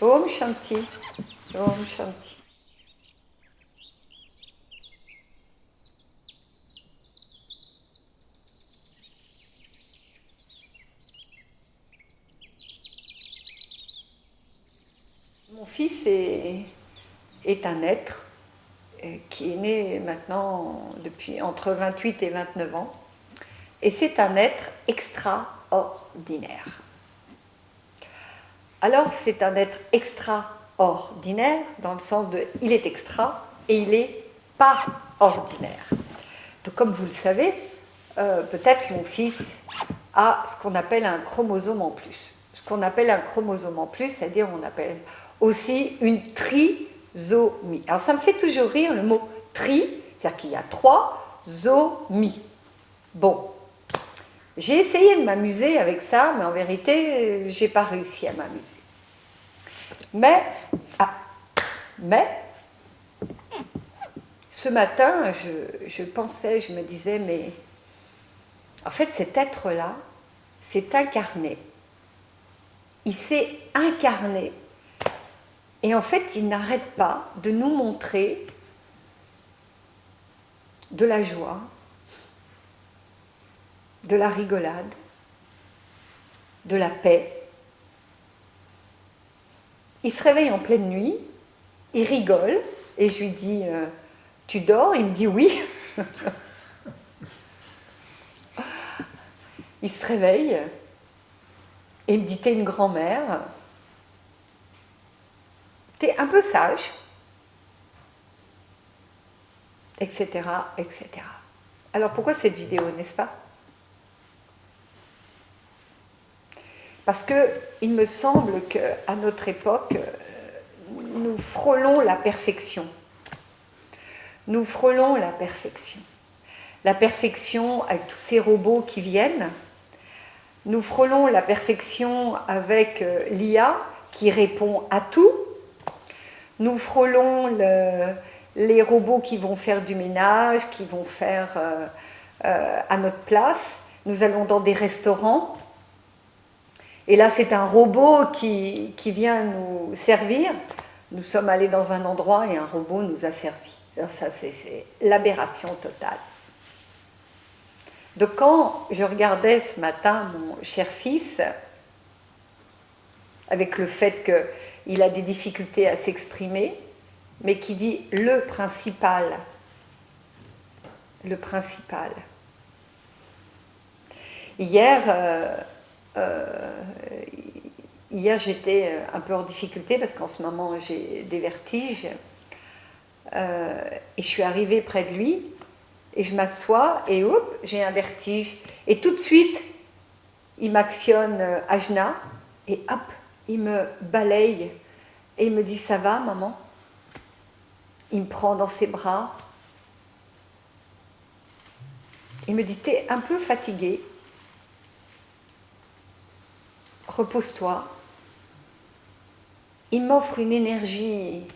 Om Shanti. Om Shanti. Mon fils est un être qui est né maintenant depuis entre 28 et 29 ans. Et c'est un être extraordinaire. Alors c'est un être extraordinaire dans le sens de il est extra et il est pas ordinaire. Donc comme vous le savez, peut-être mon fils a ce qu'on appelle un chromosome en plus. Ce qu'on appelle un chromosome en plus, c'est-à-dire on appelle aussi une trisomie. Alors ça me fait toujours rire le mot tri, c'est-à-dire qu'il y a 3 zomies. Bon, j'ai essayé de m'amuser avec ça, mais en vérité, j'ai pas réussi à m'amuser. Mais ce matin, je pensais, je me disais, mais en fait, cet être-là s'est incarné. Il s'est incarné. Et en fait, il n'arrête pas de nous montrer de la joie, de la rigolade, de la paix. Il se réveille en pleine nuit, il rigole, et je lui dis tu dors? Il me dit oui. Il se réveille, et il me dit t'es une grand-mère, t'es un peu sage, etc., etc. Alors pourquoi cette vidéo, n'est-ce pas? Parce qu'il me semble qu'à notre époque, nous frôlons la perfection. Nous frôlons la perfection. La perfection avec tous ces robots qui viennent. Nous frôlons la perfection avec l'IA qui répond à tout. Nous frôlons les robots qui vont faire du ménage, qui vont faire à notre place. Nous allons dans des restaurants. Et là, c'est un robot qui vient nous servir. Nous sommes allés dans un endroit et un robot nous a servi. Alors ça, c'est l'aberration totale. Donc quand je regardais ce matin mon cher fils, avec le fait qu'il a des difficultés à s'exprimer, mais qui dit le principal. Hier, j'étais un peu en difficulté parce qu'en ce moment j'ai des vertiges et je suis arrivée près de lui et je m'assois et hop, j'ai un vertige et tout de suite il m'actionne Ajna et hop, il me balaye et il me dit ça va maman? Il me prend dans ses bras, il me dit t'es un peu fatiguée, repose-toi. Il m'offre une énergie.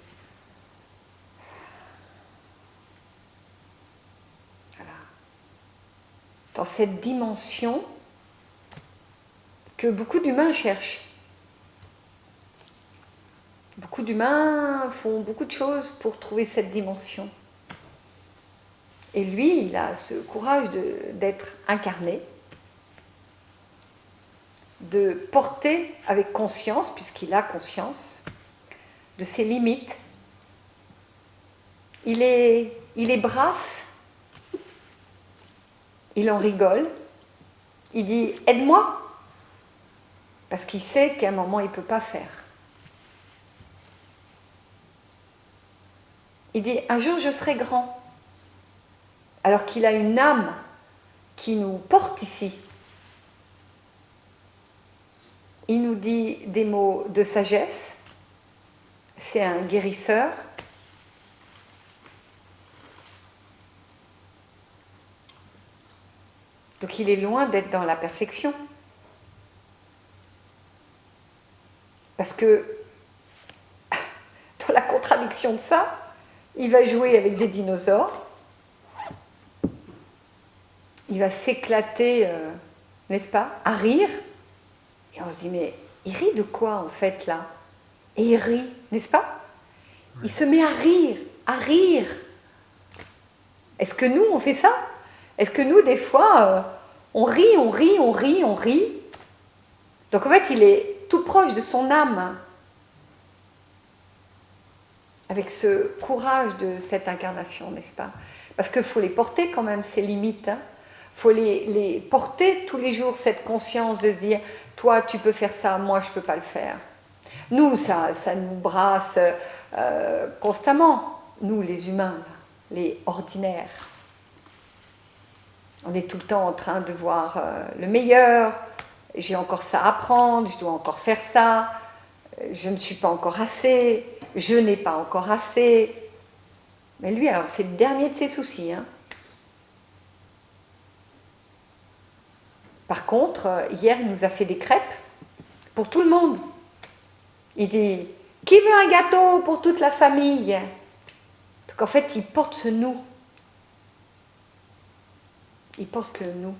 Voilà. Dans cette dimension que beaucoup d'humains cherchent. Beaucoup d'humains font beaucoup de choses pour trouver cette dimension. Et lui, il a ce courage d'être incarné, de porter avec conscience, puisqu'il a conscience, de ses limites. Il les brasse, il en rigole, il dit « aide-moi » parce qu'il sait qu'à un moment il ne peut pas faire. Il dit « un jour je serai grand » alors qu'il a une âme qui nous porte ici. Il nous dit des mots de sagesse, c'est un guérisseur. Donc il est loin d'être dans la perfection. Parce que, dans la contradiction de ça, il va jouer avec des dinosaures, il va s'éclater, n'est-ce pas, à rire. Et on se dit, mais il rit de quoi en fait là? Et il rit, n'est-ce pas? Il se met à rire, à rire. Est-ce que nous, on fait ça? Est-ce que nous, des fois, on rit, on rit, on rit, on rit? Donc en fait, il est tout proche de son âme, avec ce courage de cette incarnation, n'est-ce pas? Parce qu'il faut les porter quand même, ces limites. Il faut les porter tous les jours, cette conscience de se dire, toi, tu peux faire ça, moi, je ne peux pas le faire. Nous, ça nous brasse constamment, nous, les humains, les ordinaires. On est tout le temps en train de voir le meilleur, j'ai encore ça à apprendre, je dois encore faire ça, je ne suis pas encore assez, je n'ai pas encore assez. Mais lui, alors, c'est le dernier de ses soucis. Hein. Par contre, hier, il nous a fait des crêpes pour tout le monde. Il dit, qui veut un gâteau pour toute la famille? Donc en fait, il porte ce nous. Il porte le nous.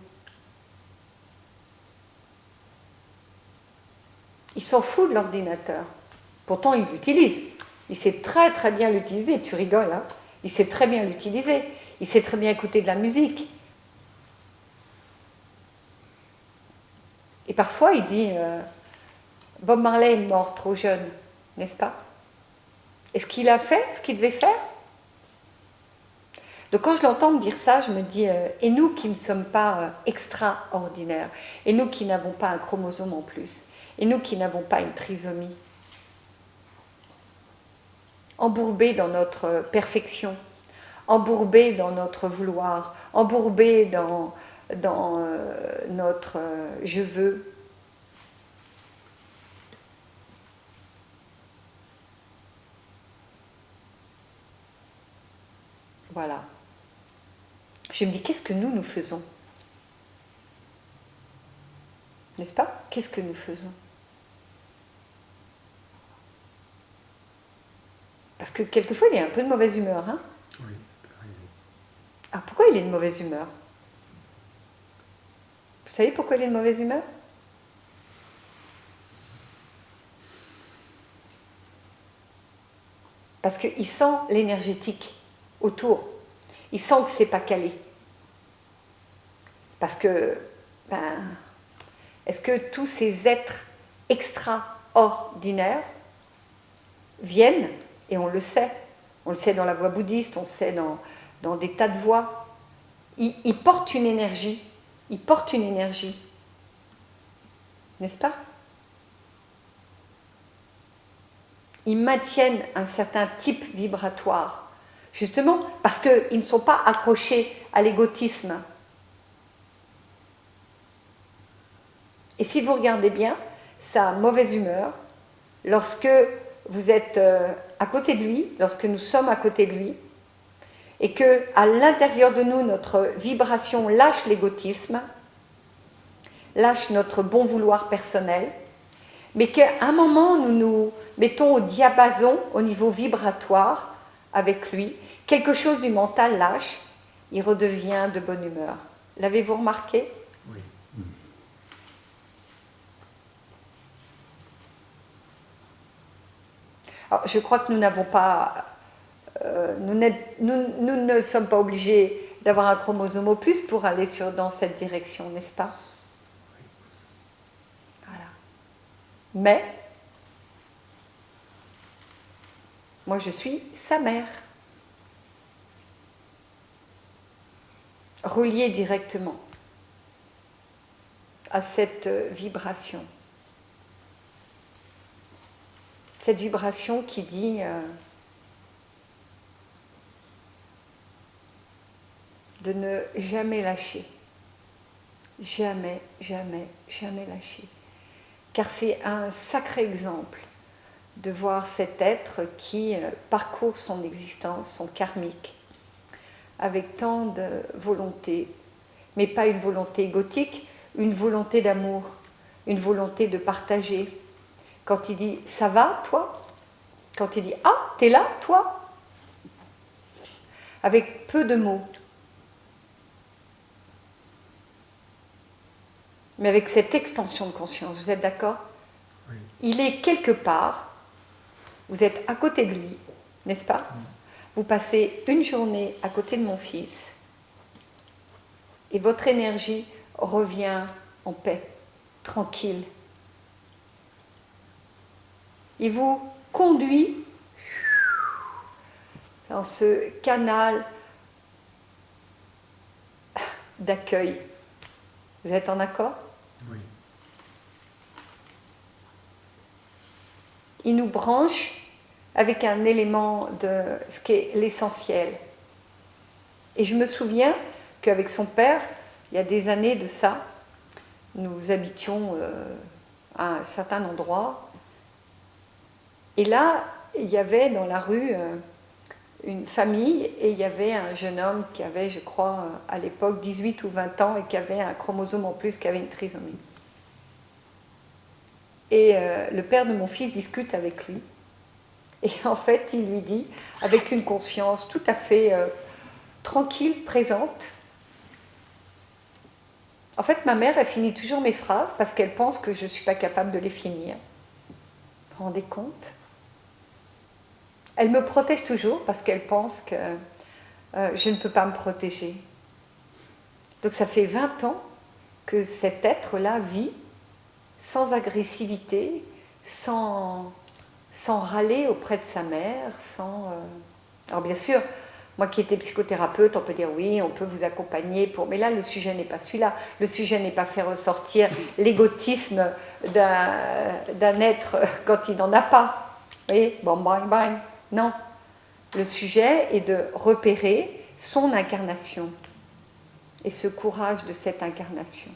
Il s'en fout de l'ordinateur. Pourtant, il l'utilise. Il sait très très bien l'utiliser. Tu rigoles, hein? Il sait très bien l'utiliser. Il sait très bien écouter de la musique. Et parfois, il dit, Bob Marley est mort trop jeune, n'est-ce pas? Est-ce qu'il a fait ce qu'il devait faire? Donc quand je l'entends me dire ça, je me dis, et nous qui ne sommes pas extraordinaires, et nous qui n'avons pas un chromosome en plus, et nous qui n'avons pas une trisomie, embourbés dans notre perfection, embourbés dans notre vouloir, embourbés dans notre je veux. Voilà. Je me dis, qu'est-ce que nous faisons? N'est-ce pas? Qu'est-ce que nous faisons? Parce que quelquefois, il est un peu de mauvaise humeur. Hein? Oui, ça peut arriver. Ah, pourquoi il est de mauvaise humeur? Vous savez pourquoi il est de mauvaise humeur? Parce qu'il sent l'énergétique autour. Il sent que c'est pas calé. Parce que, est-ce que tous ces êtres extraordinaires viennent, et on le sait dans la voie bouddhiste, on le sait dans des tas de voies, ils portent une énergie, n'est-ce pas? Ils maintiennent un certain type vibratoire, justement parce qu'ils ne sont pas accrochés à l'égotisme. Et si vous regardez bien, sa mauvaise humeur, lorsque vous êtes à côté de lui, lorsque nous sommes à côté de lui, et que à l'intérieur de nous, notre vibration lâche l'égotisme, lâche notre bon vouloir personnel, mais qu'à un moment, nous nous mettons au diapason, au niveau vibratoire, avec lui, quelque chose du mental lâche, il redevient de bonne humeur. L'avez-vous remarqué? Oui. Alors, je crois que nous n'avons pas... nous ne sommes pas obligés d'avoir un chromosome au plus pour aller dans cette direction, n'est-ce pas? Voilà. Mais, moi je suis sa mère. Reliée directement à cette vibration. Cette vibration qui dit de ne jamais lâcher. Jamais, jamais, jamais lâcher. Car c'est un sacré exemple de voir cet être qui parcourt son existence, son karmique, avec tant de volonté, mais pas une volonté égotique, une volonté d'amour, une volonté de partager. Quand il dit « ça va, toi ?» Quand il dit « ah, t'es là, toi ?» Avec peu de mots. Mais avec cette expansion de conscience, vous êtes d'accord? Oui. Il est quelque part, vous êtes à côté de lui, n'est-ce pas? Vous passez une journée à côté de mon fils et votre énergie revient en paix, tranquille. Il vous conduit dans ce canal d'accueil. Vous êtes en accord? Oui. Il nous branche avec un élément de ce qui est l'essentiel. Et je me souviens qu'avec son père, il y a des années de ça, nous habitions à un certain endroit. Et là, il y avait dans la rue une famille et il y avait un jeune homme qui avait, je crois, à l'époque 18 ou 20 ans et qui avait un chromosome en plus, qui avait une trisomie. Et le père de mon fils discute avec lui. Et en fait, il lui dit, avec une conscience tout à fait tranquille, présente, en fait, ma mère, elle finit toujours mes phrases parce qu'elle pense que je ne suis pas capable de les finir. Vous vous rendez compte? Elle me protège toujours parce qu'elle pense que je ne peux pas me protéger. Donc ça fait 20 ans que cet être-là vit sans agressivité, sans râler auprès de sa mère, Alors bien sûr, moi qui étais psychothérapeute, on peut dire oui, on peut vous accompagner pour... Mais là, le sujet n'est pas celui-là. Le sujet n'est pas faire ressortir l'égotisme d'un être quand il n'en a pas. Vous voyez, bon, bang, bang. Non. Le sujet est de repérer son incarnation et ce courage de cette incarnation.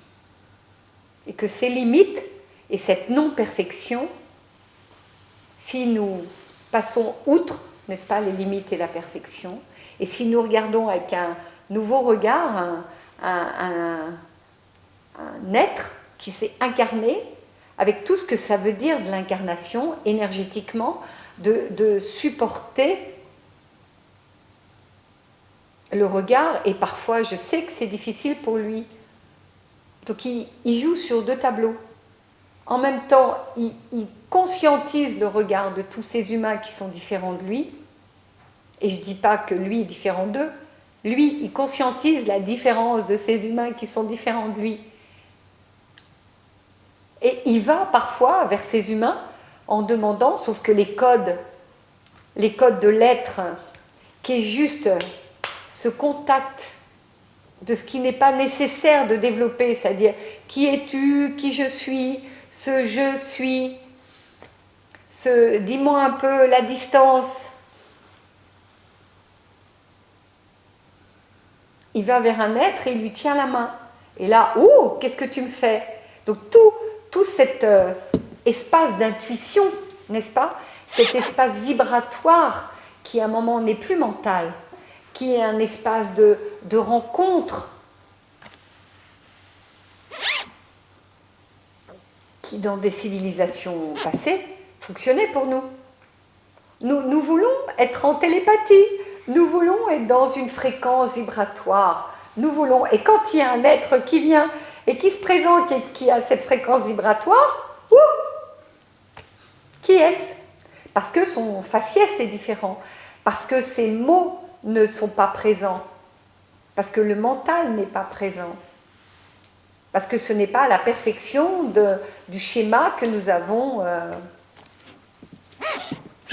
Et que ces limites et cette non-perfection, si nous passons outre, n'est-ce pas, les limites et la perfection, et si nous regardons avec un nouveau regard, un être qui s'est incarné, avec tout ce que ça veut dire de l'incarnation, énergétiquement, de supporter le regard, et parfois je sais que c'est difficile pour lui. Donc il joue sur deux tableaux. En même temps, il conscientise le regard de tous ces humains qui sont différents de lui, et je ne dis pas que lui est différent d'eux, lui, il conscientise la différence de ces humains qui sont différents de lui. Et il va parfois vers ces humains en demandant, sauf que les codes de l'être, qui est juste ce contact de ce qui n'est pas nécessaire de développer, c'est-à-dire qui es-tu, qui je suis, ce je suis, ce dis-moi un peu la distance. Il va vers un être et il lui tient la main. Et là, oh, qu'est-ce que tu me fais? Donc tout cet espace d'intuition, n'est-ce pas? Cet espace vibratoire qui à un moment n'est plus mental, qui est un espace de rencontre, qui dans des civilisations passées fonctionnait pour nous. Nous voulons être en télépathie, nous voulons être dans une fréquence vibratoire, nous voulons, et quand il y a un être qui vient et qui se présente et qui a cette fréquence vibratoire, qui est-ce? Parce que son faciès est différent, parce que ses mots ne sont pas présents, parce que le mental n'est pas présent, parce que ce n'est pas la perfection du schéma que nous avons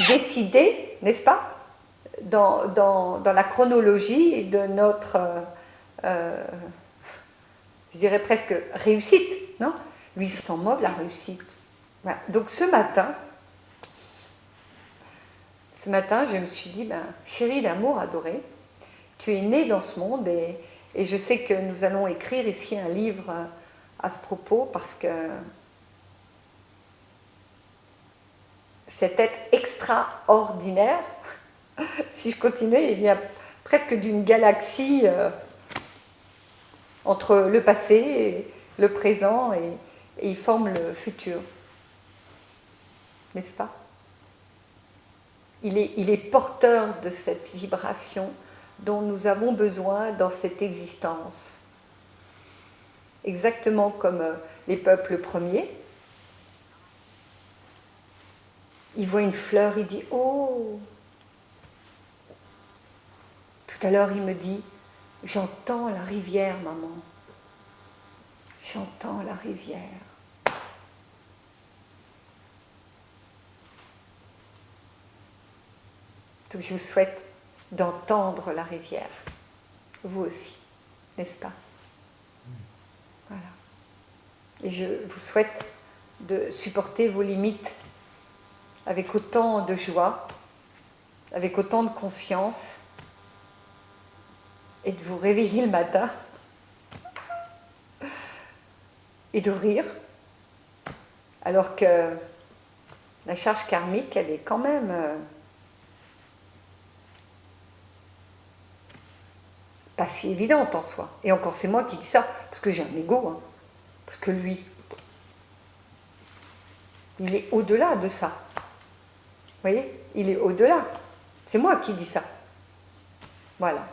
décidé, n'est-ce pas, dans la chronologie de notre, je dirais presque réussite, non? Lui s'en moque la réussite. Voilà. Donc ce matin, je me suis dit, chérie d'amour adoré, tu es née dans ce monde et je sais que nous allons écrire ici un livre à ce propos parce que cet être extraordinaire, si je continue, il vient presque d'une galaxie entre le passé et le présent et il forme le futur. N'est-ce pas? Il est porteur de cette vibration dont nous avons besoin dans cette existence. Exactement comme les peuples premiers. il voit une fleur, il dit « Oh !» Tout à l'heure, il me dit « J'entends la rivière, maman. J'entends la rivière. » Donc, je vous souhaite d'entendre la rivière. Vous aussi, n'est-ce pas? Voilà. Et je vous souhaite de supporter vos limites avec autant de joie, avec autant de conscience, et de vous réveiller le matin et de rire, alors que la charge karmique, elle est quand même pas si évidente en soi. Et encore, c'est moi qui dis ça, parce que j'ai un ego, hein. Parce que lui, il est au-delà de ça. Vous voyez? Il est au-delà. C'est moi qui dis ça. Voilà.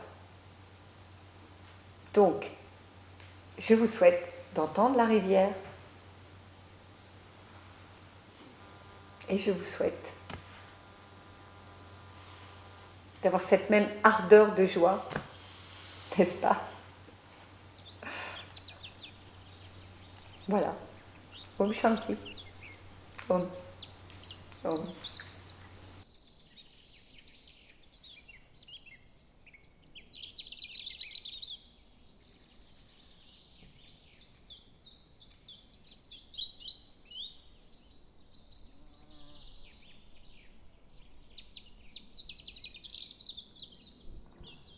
Donc, je vous souhaite d'entendre la rivière et je vous souhaite d'avoir cette même ardeur de joie, n'est-ce pas? Voilà. Om Shanti. Om. Om.